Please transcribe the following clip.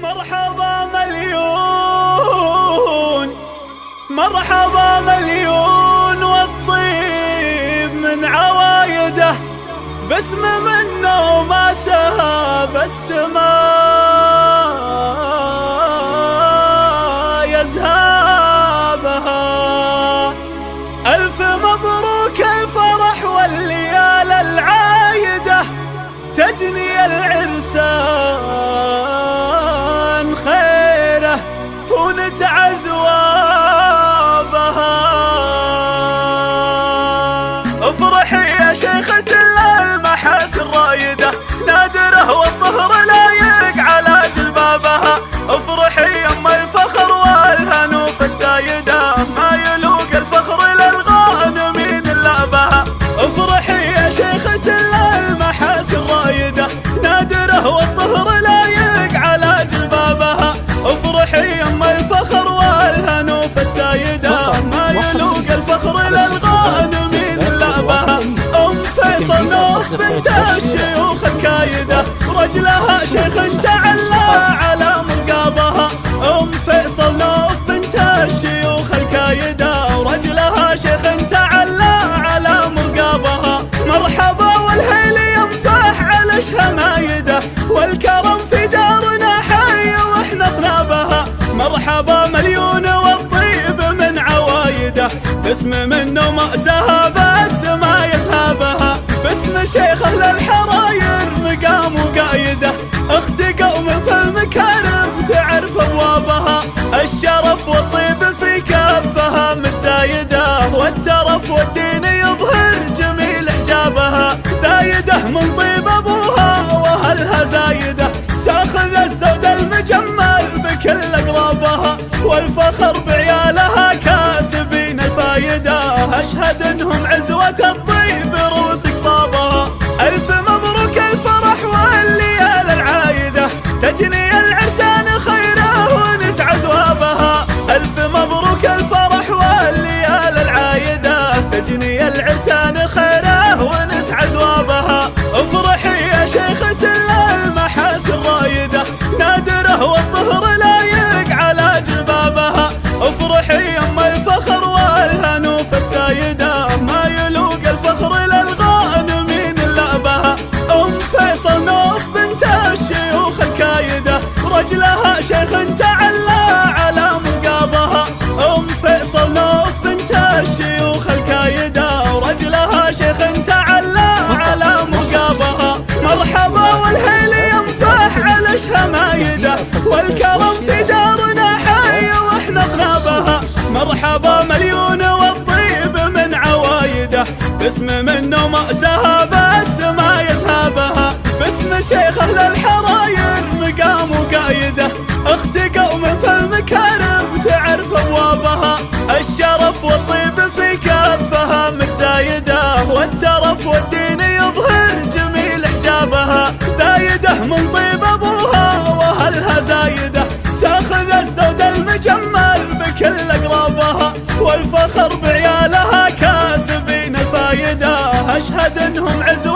مرحبا مليون، مرحبا مليون، والطيب من عوايده، باسم منه وما سهى السماء يزهابها. ألف مبروك الفرح والليال العايدة، تجني العرسان خيره ونتعز وابها. افرحي يا شيخة المحاسن رايدة، نادره والظهر لايق على جلبابها. افرحي يم الفخر والهنوف السايدة، ما يلوق الفخر للغانمين لابها. افرحي يا شيخة المحاسن رايدة، نادره والظهر لايق على جلبابها. افرحي يم الفخر والهنوف السايدة، ما يلوق الفخر للغانمين لابها. فيصل نوف بنت الشيوخ الكايدة، رجلها شيخ تعلى على مرقابها. فيصل نوف بنت الشيوخ الكايدة، ورجلها شيخ تعلى على مرقابها. مرحبا والهيل ينفح على شمايده، والكرم في دارنا حي واحنا قنابها. مرحبا مليون والطيب من عوايده، باسم منه مأساها بس ما يسهابها. باسم شيخ اهل الحراير مقام وقايده، اخت قوم في المكارم تعرف ابوابها. الشرف والطيب في كفها متزايده، والترف والدين يظهر جميل حجابها. زايده من طيب ابوها واهلها زايده، تاخذ الزود المجمل بكل اقرابها. والفخر بعيالها كاسبين الفايده، اشهد انهم عزوه الطيب رؤوس قطابها. الف مبروك الفرح والليال العايده، تجني العرسان خيره ونتعز وابها. الف مبروك الفرح والليال العايده، تجني العرسان خيره ونتعز وابها. افرحي يا شيخة المحاسن رايده، نادره والظهر لايق على جلبابها. افرحي يم الفخر والهنوف السايده، ما يلوق الفخر للغانمين لابها. فيصل نوف بنت الشيوخ الكايده، رجلها شيخ تعلى على مرقابها. فيصل نوف بنت الشيوخ الكايده، ورجلها شيخ تعلى على مرقابها. مرحبا والهيل ينفح على شمايده، والكرم في دارنا حي واحنا قنابها. مرحبا مليون والطيب من عوايده، باسم منه مأساها بس ما يسهابها. باسم شيخ اهل الحراير مقام وقايده، اخت قوم في المكارم تعرف ابوابها. الشرف والطيب في كفها متزايده، والترف والدين يظهر جميل حجابها. زايده من طيب ابوها واهلها زايده، تاخذ الزود المجمل بكل اقرابها. والفخر بعيالها كاسبين الفايده، اشهد انهم عزوة